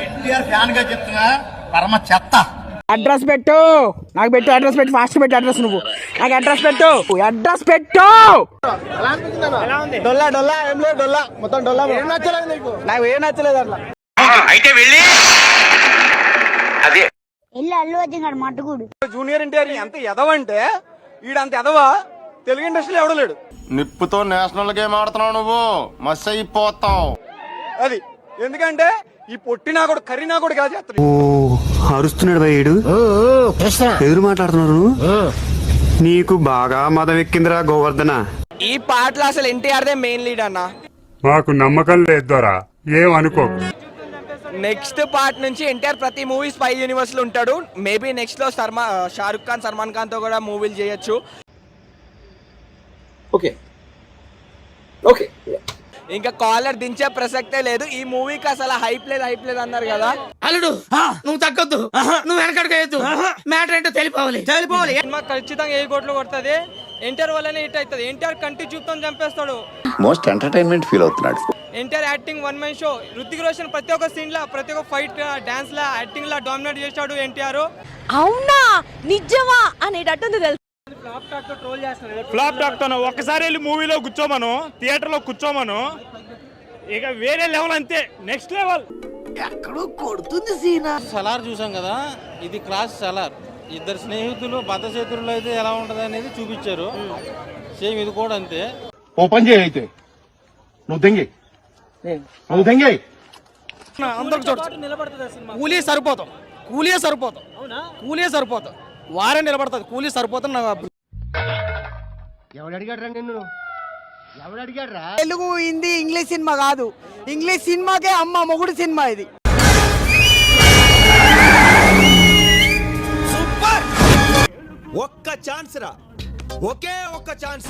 NTR fan గా చెప్తున్నా పరమ చెత్త. అడ్రస్ పెట్టు, నాకు పెట్టు అడ్రస్ పెట్టు, ఫాస్ట్ పెట్టు అడ్రస్, నువ్వు నాకు అడ్రస్ పెట్టు, అడ్రస్ పెట్టు. డొల్లా డొల్లా ఏం లేదు, డొల్లా మొత్తం డొల్లా. ఏం నచ్చలేదు నీకు? నాకు ఏం నచ్చలేదు అట్లా. అయితే వెళ్ళి అదే అల్లు అర్జున్ మట్టుకుడు జూనియర్ ఎన్టీఆర్ ఎంత ఎదవంటే ఈడంత ఎదవా తెలుగు ఇండస్ట్రీలో ఎవడో లేడు. నిప్పుతో నేషనల్ గేమ్ ఆడుతున్నావు నువ్వు, మస్ అయిపోతావు. అది ఎందుకంటే ఈ పొట్టినా కూడా కర్రీనా కూడా కాదు చేస్తాడు. అరుస్తున్నాడు భయ్యుడు, ఎదురు మాట్లాడుతున్నారు. నీకు బాగా మదం ఎక్కిందిరా గోవర్ధన. ఈ పాటలో అసలు ఎన్టీఆర్ దే మెయిన్ లీడ్ అన్న. మాకు నమ్మకం లేదు దొరా, ఏమనుకో. నెక్స్ట్ పార్ట్ నుంచి ఎన్టీఆర్ ప్రతి మూవీ స్పై యూనివర్స్ లో ఉంటాడు. మేబీ నెక్స్ట్ లో షారుఖ్ ఖాన్, సల్మాన్ ఖాన్ తో కూడా మూవీలు చేయొచ్చు. ఓకే ఓకే, ఇంకా కాలర్ దించే ప్రసక్తే లేదు. ఈ మూవీకి అసలు హైప్ లేదు అన్నారు కదా. అల్లుడు నువ్వు తగ్గొద్దు, నువ్వు వెనకడుకోవద్దు, మ్యాటర్ ఏంటో తెలిపోవాలి. సినిమా ఖచ్చితంగా 1000 కోట్లు కొడుతుంది. ఎన్టీఆర్ వల్లనే హిట్ అవుతుంది. ఎన్టీఆర్ కంటి చూపుతో చంపేస్తాడు. మోస్ట్ ఎంటర్టైన్మెంట్ ఫీల్ అవుతున్నాడు. NTR acting one man show. Ruthik Roshan ప్రతి ఒక్క సీన్ లా, ప్రతి ఒక్క ఫైట్, డాన్స్ లా, యాక్టింగ్ లా డామినేట్ చేశాడు ఎన్టీఆర్. అవునా నిజమా అనేటట్టుంది తెలుసు. ఫ్లాప్ డాక్టర్ ఒక్కసారి వెళ్ళి మూవీలో కూర్చోమను, థియేటర్ లో కూర్చోమను, ఇక వేరే లెవెల్, అంతే నెక్స్ట్ లెవెల్. సలార్ చూసాం కదా, ఇది క్లాస్ సలార్. ఇద్దరు స్నేహితులు బద్ద చేతుల్లో అయితే ఎలా ఉంటది అనేది చూపించారు. సేమ్ ఇది కూడా అంతే. ఓపెన్ చేయి అయితే, నువ్వు దెంగి కూలీ సరిపోతాం, కూలీ సరిపోతాం, వారే నిలబడతాది, కూలీ సరిపోతాం. నాకు తెలుగు, హిందీ, ఇంగ్లీష్ సినిమా కాదు. ఇంగ్లీష్ సినిమాకే అమ్మ మొగుడు సినిమా ఇది. ఒక్క ఛాన్స్ రా, ఒకే ఒక్క ఛాన్స్.